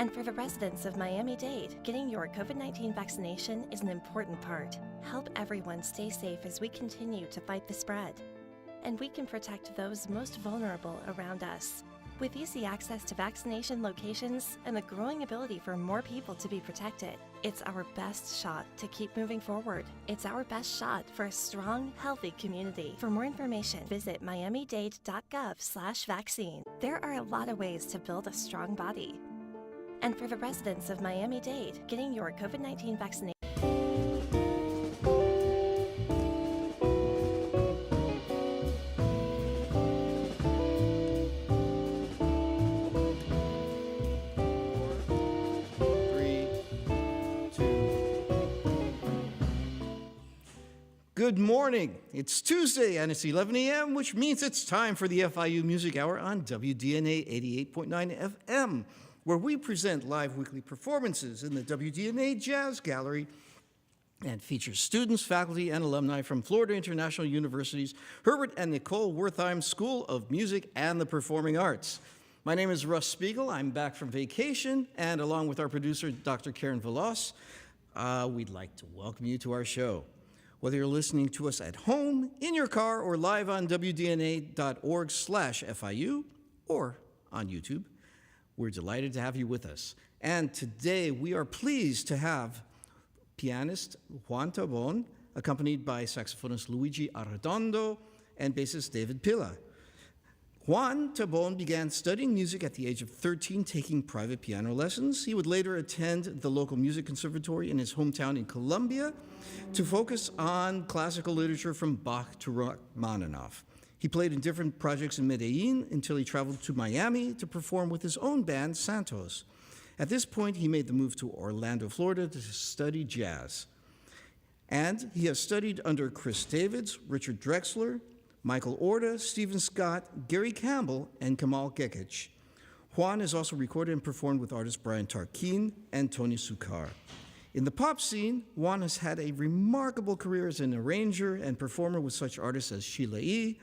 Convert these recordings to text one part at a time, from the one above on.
And for the residents of Miami-Dade, getting your COVID-19 vaccination is an important part. Help everyone stay safe as we continue to fight the spread. And we can protect those most vulnerable around us. With easy access to vaccination locations and the growing ability for more people to be protected, it's our best shot to keep moving forward. It's our best shot for a strong, healthy community. For more information, visit miamidade.gov/vaccine. There are a lot of ways to build a strong body. And for the residents of Miami-Dade, getting your COVID-19 vaccination. Good morning. It's Tuesday and it's 11 a.m., which means it's time for the FIU Music Hour on WDNA 88.9 FM, where we present live weekly performances in the WDNA Jazz Gallery and feature students, faculty, and alumni from Florida International University's Herbert and Nicole Wertheim School of Music and the Performing Arts. My name is Russ Spiegel. I'm back from vacation, and along with our producer, Dr. Karen Veloz, we'd like to welcome you to our show. Whether you're listening to us at home, in your car, or live on WDNA.org/FIU or on YouTube, we're delighted to have you with us. And today we are pleased to have pianist Juan Tobon, accompanied by saxophonist Luigi Arredondo and bassist David Pilla. Juan Tobon began studying music at the age of 13, taking private piano lessons. He would later attend the local music conservatory in his hometown in Colombia to focus on classical literature from Bach to Rachmaninoff. He played in different projects in Medellin until he traveled to Miami to perform with his own band, Santos. At this point, he made the move to Orlando, Florida to study jazz. And he has studied under Chris Davids, Richard Drexler, Michael Orda, Stephen Scott, Gary Campbell, and Kamal Gekic. Juan has also recorded and performed with artists Brian Tarquin and Tony Sukar. In the pop scene, Juan has had a remarkable career as an arranger and performer with such artists as Sheila E.,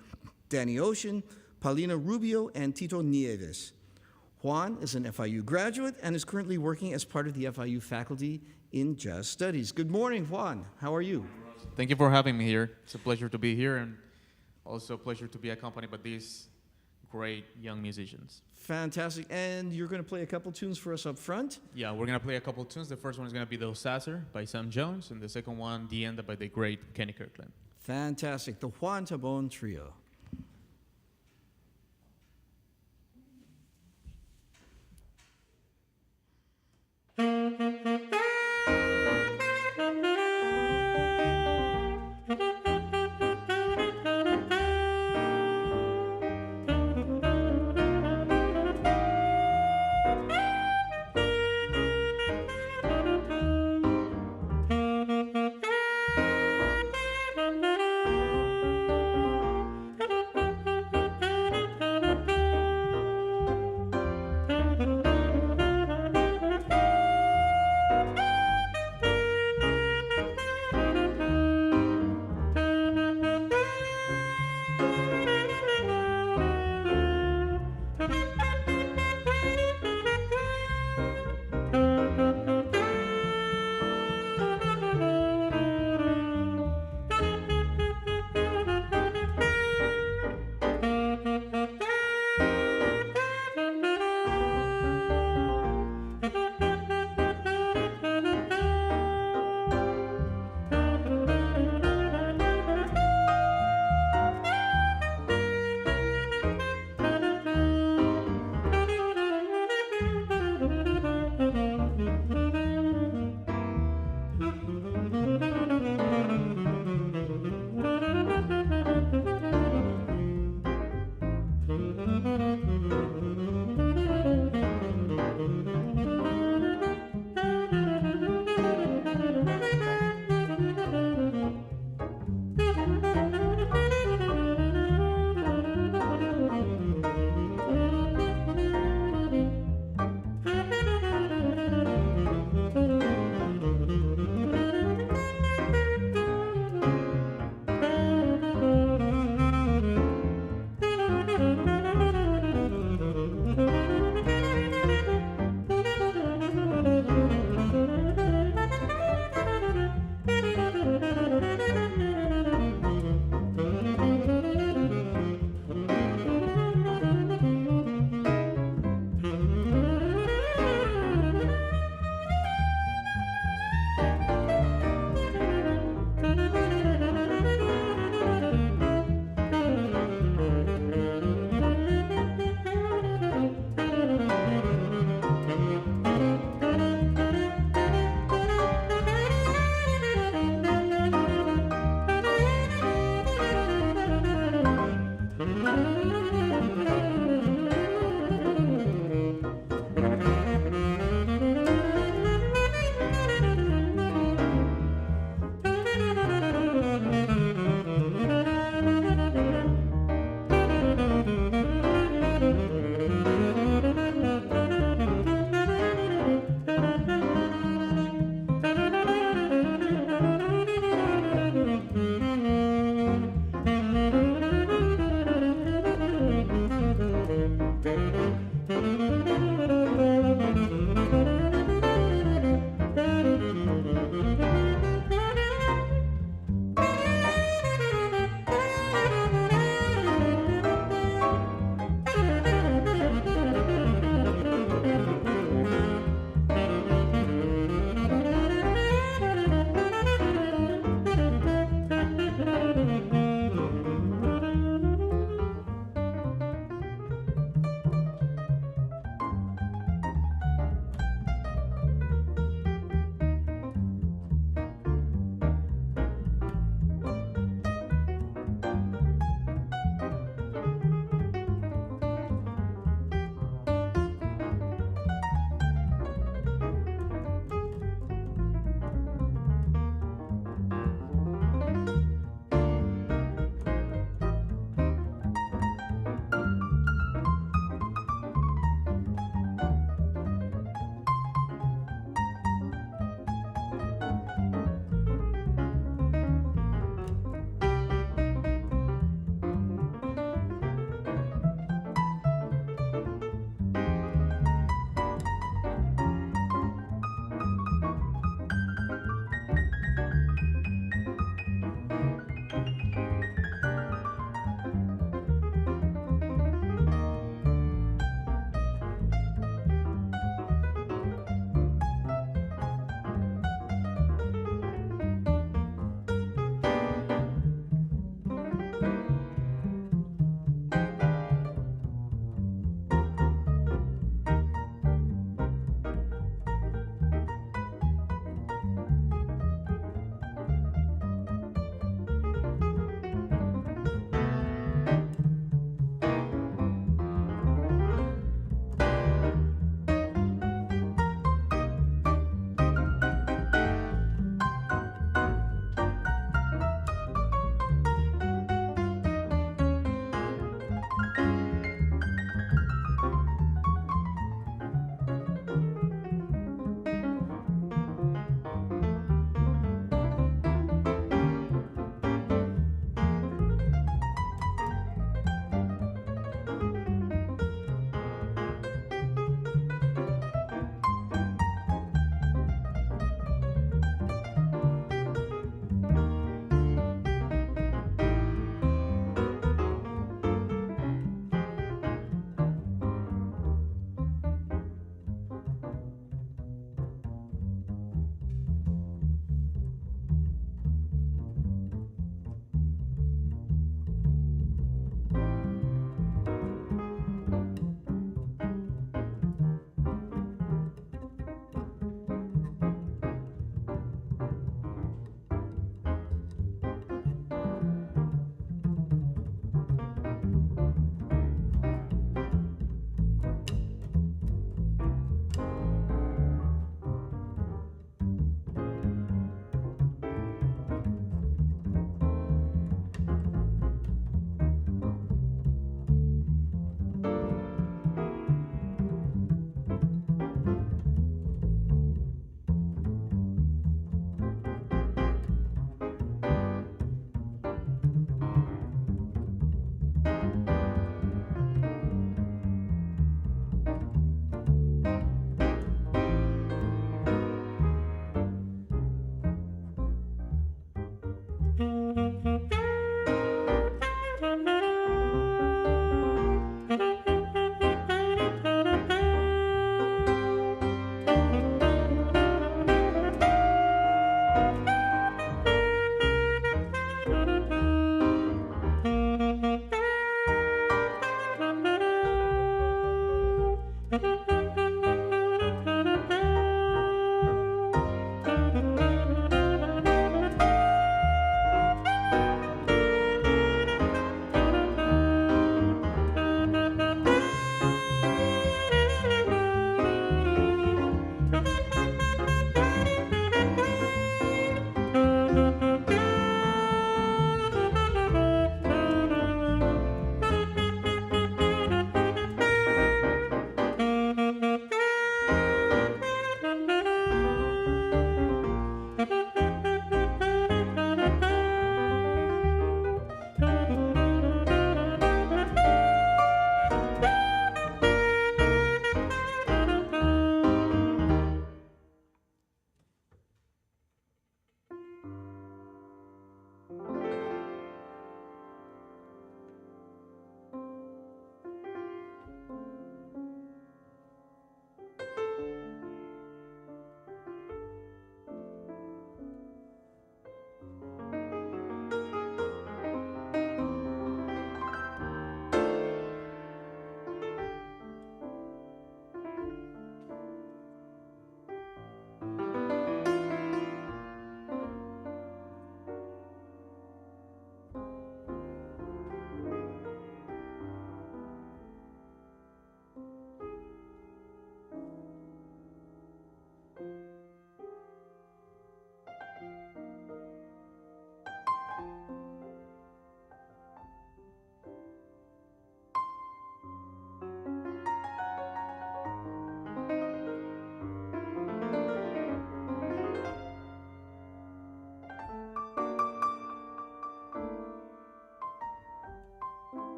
Danny Ocean, Paulina Rubio, and Tito Nieves. Juan is an FIU graduate and is currently working as part of the FIU faculty in jazz studies. Good morning, Juan. How are you? Thank you for having me here. It's a pleasure to be here, and also a pleasure to be accompanied by these great young musicians. Fantastic. And you're going to play a couple tunes for us up front? Yeah, we're going to play a couple tunes. The first one is going to be The Sasser by Sam Jones, and the second one, The End by the great Kenny Kirkland. Fantastic. The Juan Tobon Trio.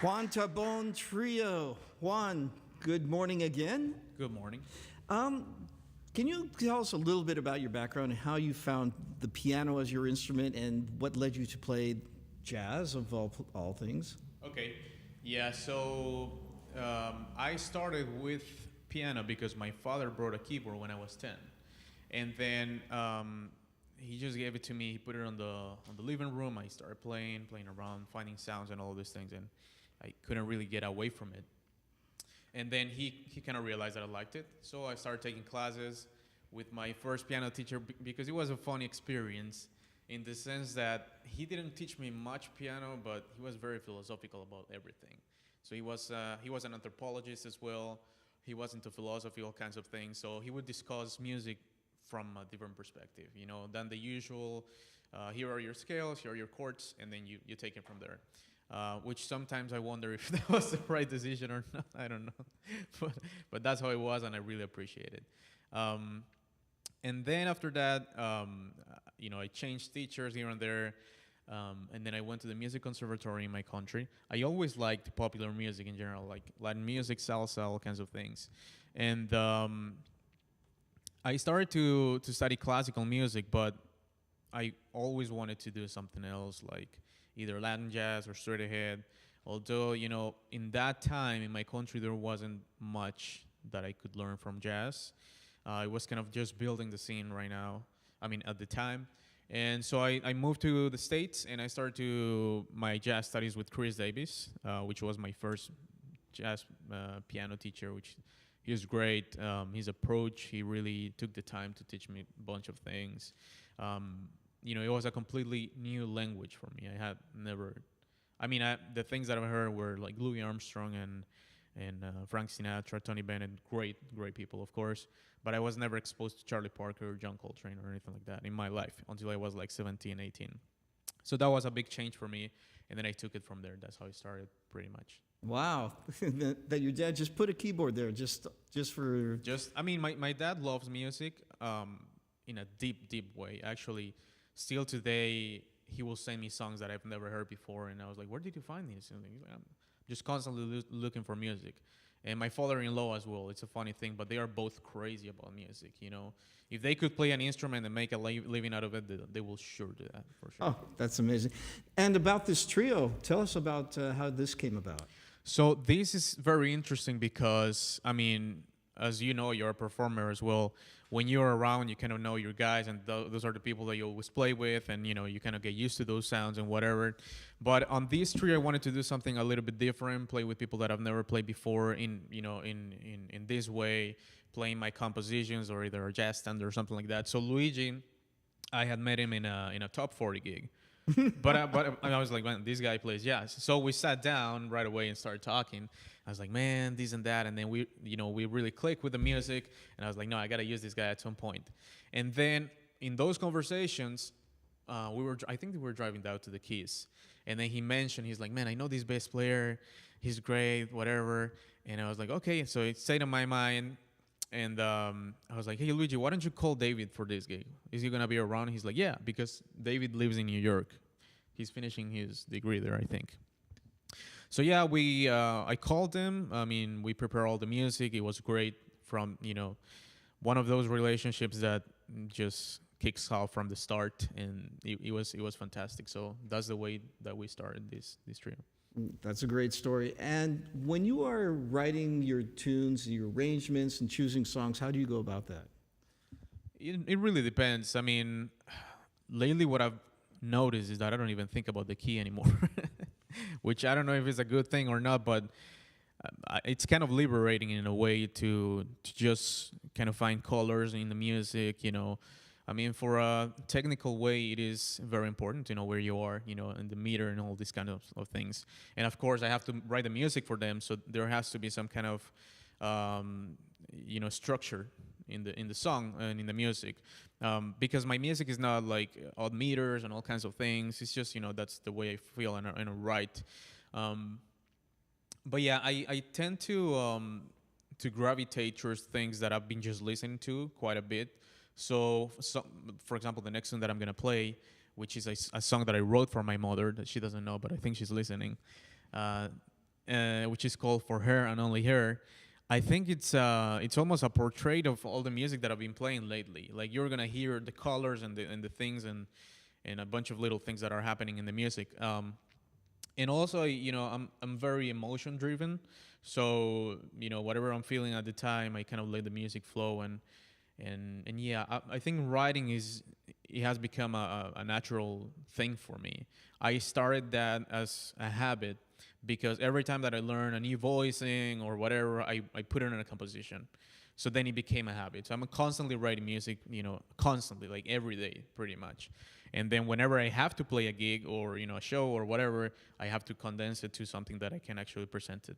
Juan Tobon Trio. Juan, good morning again. Good morning. Can you tell us a little bit about your background and how you found the piano as your instrument and what led you to play jazz of all things? Okay. Yeah, so I started with piano because my father brought a keyboard when I was 10. And then he just gave it to me. He put it on the living room. I started playing around, finding sounds and all these things, and I couldn't really get away from it. And then he kind of realized that I liked it. So I started taking classes with my first piano teacher because it was a fun experience in the sense that he didn't teach me much piano, but he was very philosophical about everything. So he was an anthropologist as well. He was into philosophy, all kinds of things. So he would discuss music from a different perspective, than the usual, here are your scales, here are your chords, and then you take it from there. Which sometimes I wonder if that was the right decision or not. I don't know, but that's how it was, and I really appreciate it. And then after that, I changed teachers here and there, and then I went to the music conservatory in my country. I always liked popular music in general, like Latin music, salsa, all kinds of things, and I started to study classical music, but I always wanted to do something else, like either Latin jazz or straight ahead. Although, in that time in my country, there wasn't much that I could learn from jazz. I was kind of just building the scene right now, at the time. And so I moved to the States, and I started my jazz studies with Chris Davis, which was my first jazz piano teacher, which he was great. His approach, he really took the time to teach me a bunch of things. It was a completely new language for me. I had never, the things that I've heard were like Louis Armstrong and Frank Sinatra, Tony Bennett, great people, of course. But I was never exposed to Charlie Parker or John Coltrane or anything like that in my life until I was like 17, 18. So that was a big change for me, and then I took it from there. That's how I started, pretty much. Wow, that your dad just put a keyboard there just for... My dad loves music in a deep way. Actually, still today, he will send me songs that I've never heard before, and I was like, where did you find these? And he's like, I'm just constantly looking for music. And my father-in-law as well. It's a funny thing, but they are both crazy about music, If they could play an instrument and make a living out of it, they will sure do that, for sure. Oh, that's amazing. And about this trio, tell us about how this came about. So this is very interesting because, as you know, you're a performer as well. When you're around, you kind of know your guys, and those are the people that you always play with, and you kind of get used to those sounds and whatever. But on this trio, I wanted to do something a little bit different, play with people that I've never played before in this way, playing my compositions or either a jazz standard or something like that. So Luigi, I had met him in a top 40 gig. but I was like, man, this guy plays jazz. So we sat down right away and started talking. I was like, man, this and that. And then we really clicked with the music. And I was like, no, I got to use this guy at some point. And then in those conversations, I think we were driving down to the Keys. And then he's like, man, I know this bass player. He's great, whatever. And I was like, okay. So it stayed on my mind. And I was like, hey, Luigi, why don't you call David for this gig? Is he going to be around? He's like, yeah, because David lives in New York. He's finishing his degree there, I think. So, yeah, I called him. We prepared all the music. It was great from, one of those relationships that just kicks off from the start. And it was fantastic. So that's the way that we started this trio. That's a great story. And when you are writing your tunes, your arrangements, and choosing songs, how do you go about that? It really depends. Lately what I've noticed is that I don't even think about the key anymore, which I don't know if it's a good thing or not, but it's kind of liberating in a way to just kind of find colors in the music, for a technical way, it is very important to know where you are, and the meter and all these kind of things. And of course, I have to write the music for them, so there has to be some kind of, structure in the song and in the music, because my music is not like odd meters and all kinds of things. It's just, that's the way I feel and I write. But yeah, I tend to gravitate towards things that I've been just listening to quite a bit. So, for example, the next song that I'm going to play, which is a song that I wrote for my mother that she doesn't know, but I think she's listening. which is called For Her and Only Her. I think it's almost a portrait of all the music that I've been playing lately. Like you're gonna hear the colors and the things and a bunch of little things that are happening in the music. And also, I'm very emotion driven, so whatever I'm feeling at the time, I kind of let the music flow and yeah, I think writing it has become a natural thing for me. I started that as a habit because every time that I learn a new voicing or whatever, I put it in a composition. So then it became a habit. So I'm constantly writing music, constantly, like every day, pretty much. And then whenever I have to play a gig or a show or whatever, I have to condense it to something that I can actually present it.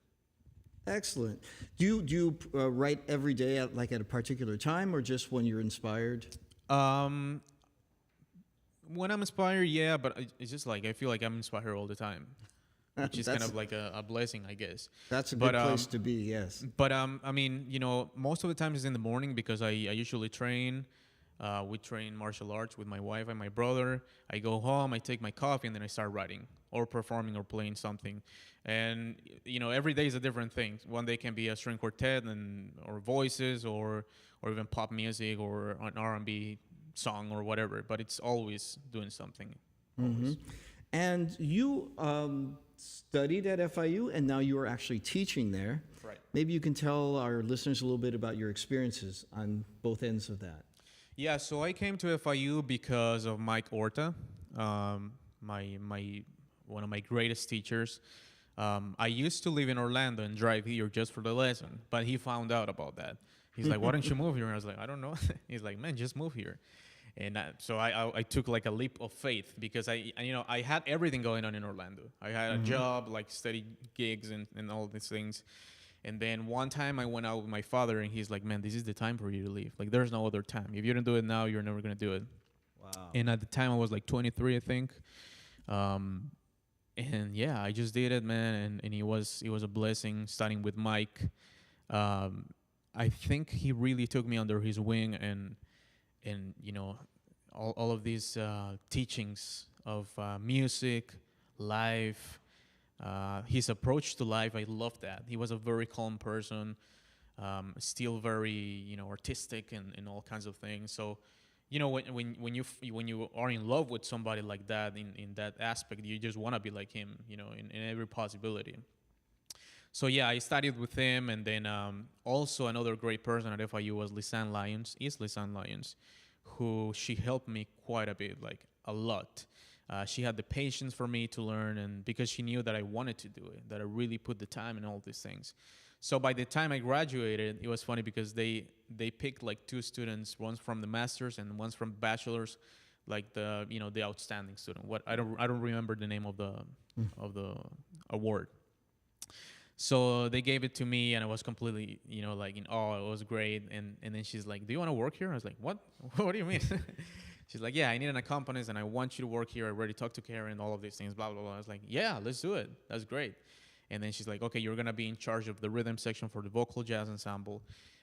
Excellent. Do you write every day at a particular time, or just when you're inspired? When I'm inspired, yeah, but it's just like I feel like I'm inspired all the time, which is kind of like a blessing, I guess. That's a good place to be. Yes. But I mean, most of the time is in the morning because I usually train. We train martial arts with my wife and my brother. I go home, I take my coffee, and then I start writing or performing or playing something. And every day is a different thing. One day can be a string quartet or voices or even pop music or an R&B song or whatever. But it's always doing something. Always. And you studied at FIU, and now you are actually teaching there. Right. Maybe you can tell our listeners a little bit about your experiences on both ends of that. Yeah, so I came to FIU because of Mike Orta, my one of my greatest teachers. I used to live in Orlando and drive here just for the lesson, but he found out about that. He's like, "Why don't you move here?" And I was like, "I don't know." He's like, "Man, just move here." And so I took like a leap of faith because I had everything going on in Orlando. I had a job, like steady gigs and all these things. And then one time I went out with my father, and he's like, "Man, this is the time for you to leave. Like, there's no other time. If you don't do it now, you're never gonna do it." Wow. And at the time, I was like 23, I think. And yeah, I just did it, man. And it was a blessing starting with Mike. I think he really took me under his wing, and all of these teachings of music, life. His approach to life, I love that. He was a very calm person, still very artistic and all kinds of things. So, when you are in love with somebody like that in that aspect, you just want to be like him, in every possibility. So yeah, I studied with him, and then also another great person at FIU was Lisanne Lyons, who she helped me quite a bit, like a lot. She had the patience for me to learn, and because she knew that I wanted to do it, that I really put the time in all these things. So by the time I graduated, it was funny because they picked like two students, one from the masters and one from bachelor's, like the outstanding student. What I don't remember the name of the award. So they gave it to me, and I was completely like in awe. It was great, and then she's like, "Do you want to work here?" I was like, "What? What do you mean?" She's like, "Yeah, I need an accompanist, and I want you to work here. I already talked to Karen, all of these things, blah, blah, blah." I was like, "Yeah, let's do it. That's great." And then she's like, "Okay, you're going to be in charge of the rhythm section for the vocal jazz ensemble."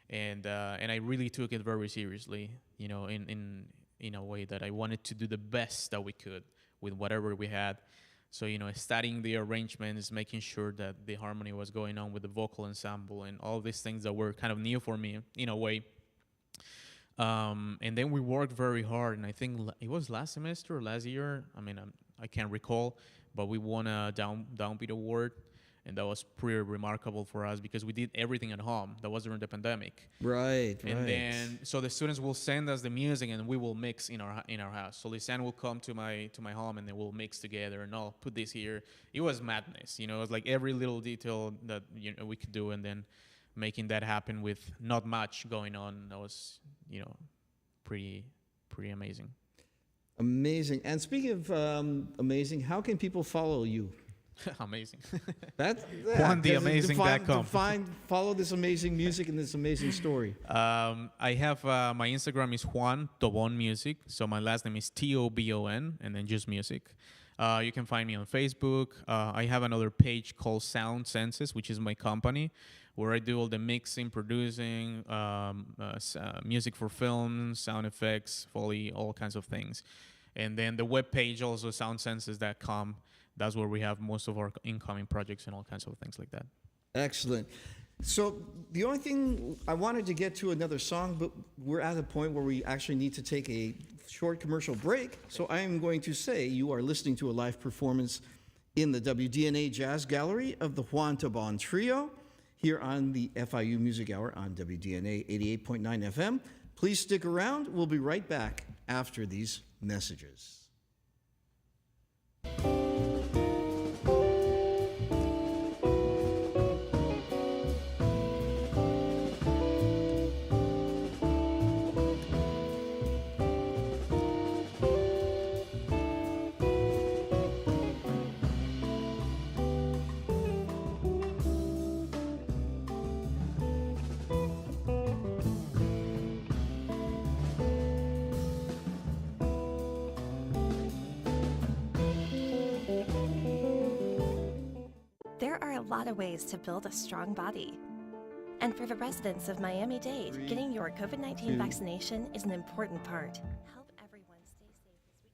And I really took it very seriously, in a way that I wanted to do the best that we could with whatever we had. So, studying the arrangements, making sure that the harmony was going on with the vocal ensemble and all these things that were kind of new for me, in a way. And then we worked very hard, and I think it was last semester or last year. I mean, I can't recall, but we won a Downbeat Award, and that was pretty remarkable for us because we did everything at home. That was during the pandemic. Right. And then, so the students will send us the music, and we will mix in our house. So Lisanne will come to my home, and then we'll mix together, and I'll put this here. It was madness, It was like every little detail that we could do, and then making that happen with not much going on. That was, pretty amazing. Amazing. And speaking of amazing, how can people follow you? Amazing. That's JuanTheAmazing.com. Follow this amazing music and this amazing story. I have my Instagram is Juan Tobon Music. So my last name is Tobon, and then just music. You can find me on Facebook. I have another page called Sound Senses, which is my company, where I do all the mixing, producing, music for film, sound effects, Foley, all kinds of things. And then the webpage also soundsenses.com. that's where we have most of our incoming projects and all kinds of things like that. Excellent. So the only thing I wanted to get to another song, but we're at a point where we actually need to take a short commercial break. So I am going to say you are listening to a live performance in the WDNA Jazz Gallery of the Juan Tobon Trio here on the FIU Music Hour on WDNA 88.9 FM. Please stick around. We'll be right back after these messages. There are a lot of ways to build a strong body. And for the residents of Miami-Dade, getting your COVID-19 vaccination is an important part. Help everyone stay safe as we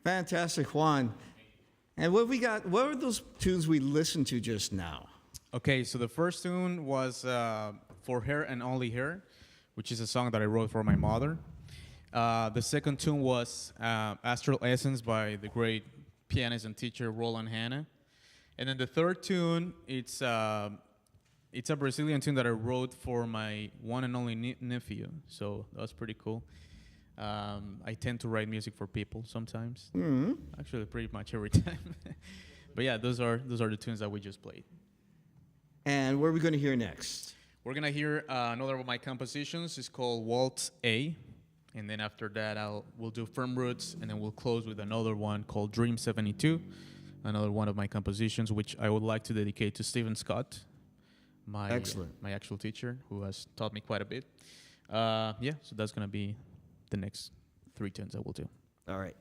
Fantastic, Juan. And what we got? What were those tunes we listened to just now? Okay, so the first tune was For Her and Only Her, which is a song that I wrote for my mother. The second tune was Astral Essence by the great pianist and teacher Roland Hanna. And then the third tune, it's a Brazilian tune that I wrote for my one and only nephew. So that was pretty cool. I tend to write music for people sometimes. Mm-hmm. Actually, pretty much every time. But yeah, those are the tunes that we just played. And what are we going to hear next? We're gonna hear another of my compositions. It's called Waltz A, and then after that we'll do Firm Roots, and then we'll close with another one called Dream 72, another one of my compositions, which I would like to dedicate to Stephen Scott, my actual teacher, who has taught me quite a bit. So that's gonna be the next 3 tunes that we'll do. All right.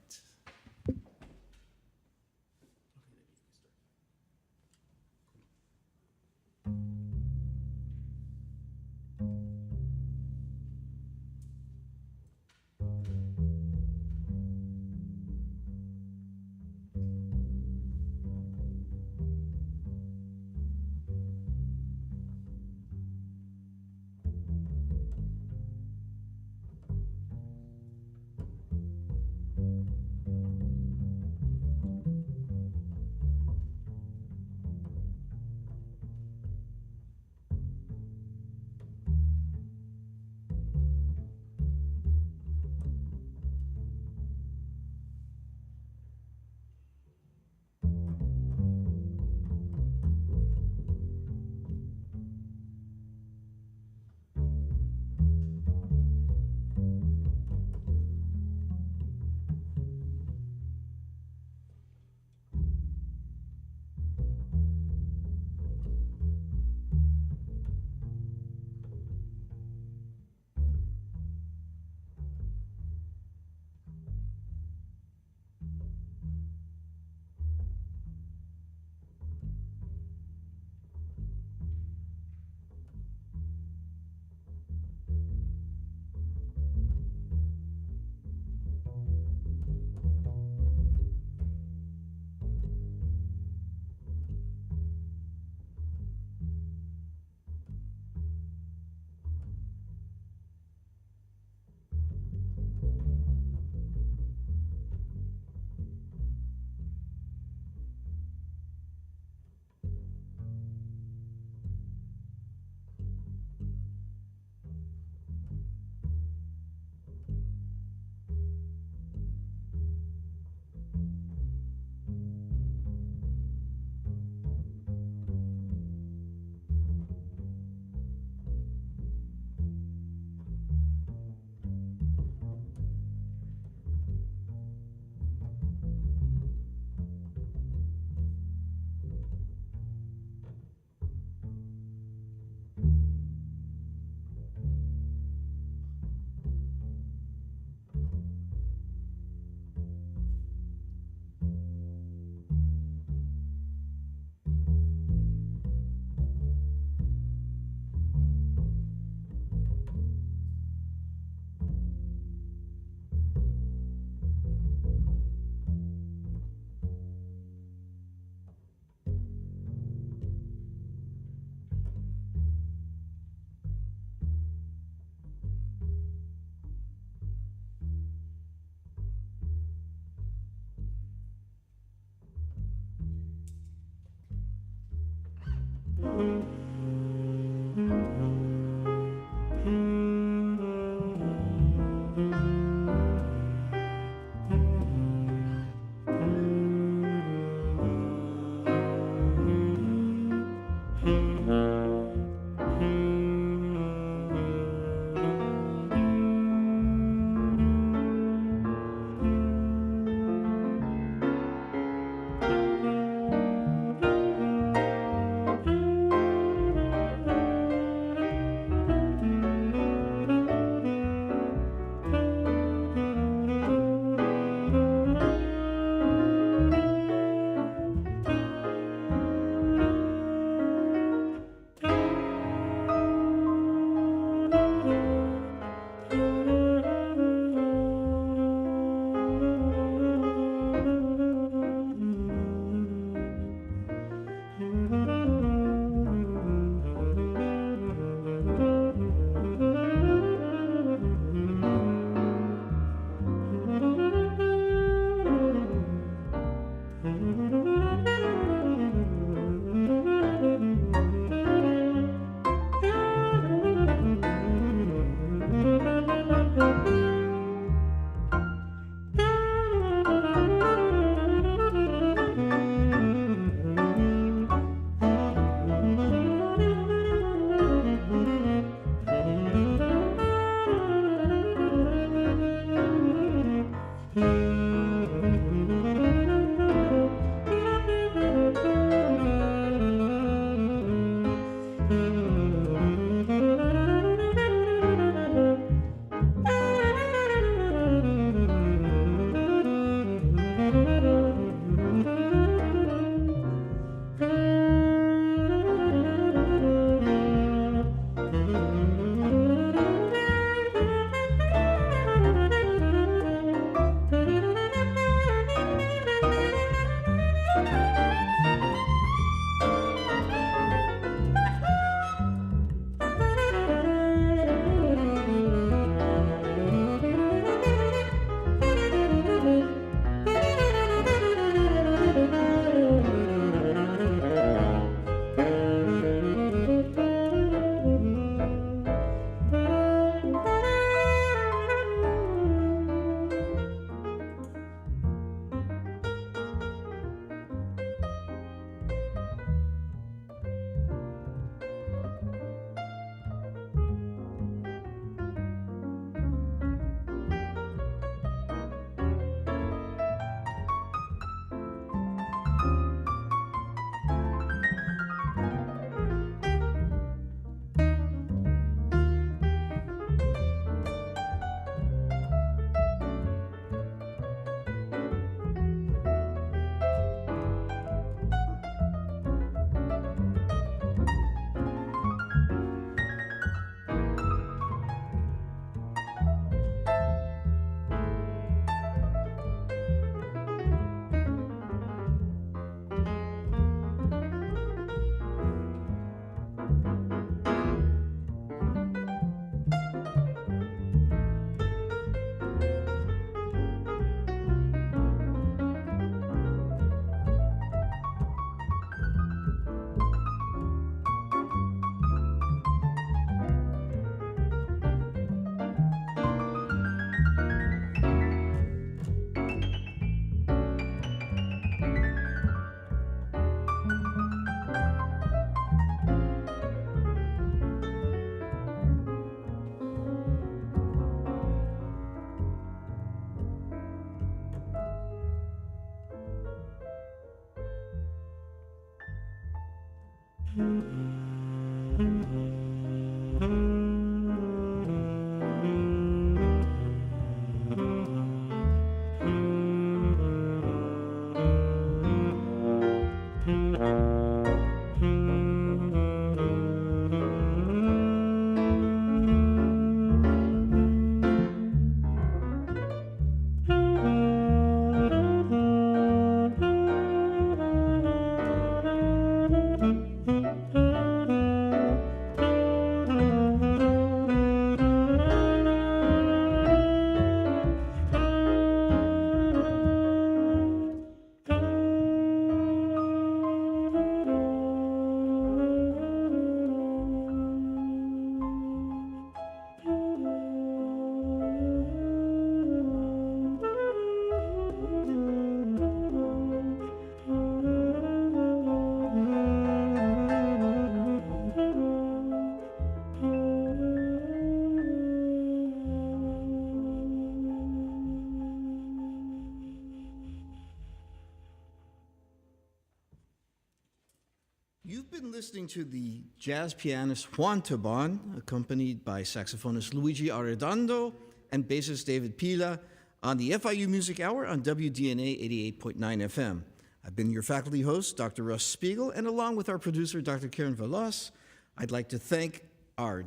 You've been listening to the jazz pianist Juan Tobon, accompanied by saxophonist Luigi Arredondo and bassist David Pila on the FIU Music Hour on WDNA 88.9 FM. I've been your faculty host, Dr. Russ Spiegel, and along with our producer, Dr. Karen Velas, I'd like to thank our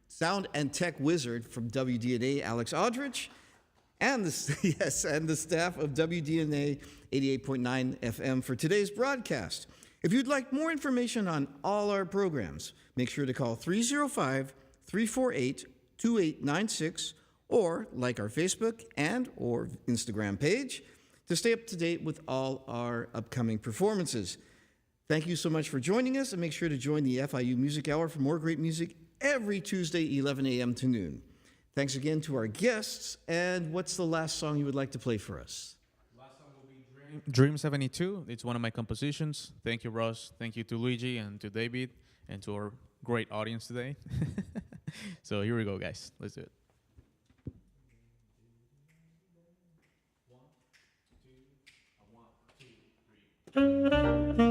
sound and tech wizard from WDNA, Alex Aldrich, and the staff of WDNA 88.9 FM for today's broadcast. If you'd like more information on all our programs, make sure to call 305-348-2896 or like our Facebook and or Instagram page to stay up to date with all our upcoming performances. Thank you so much for joining us, and make sure to join the FIU Music Hour for more great music every Tuesday, 11 a.m. to noon. Thanks again to our guests, and what's the last song you would like to play for us? Dream 72. It's one of my compositions. Thank you, Ross. Thank you to Luigi and to David and to our great audience today. So here we go, guys. Let's do it. 1, 2, 3.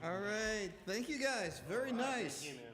All right, thank you guys. Very nice. Thank you, man.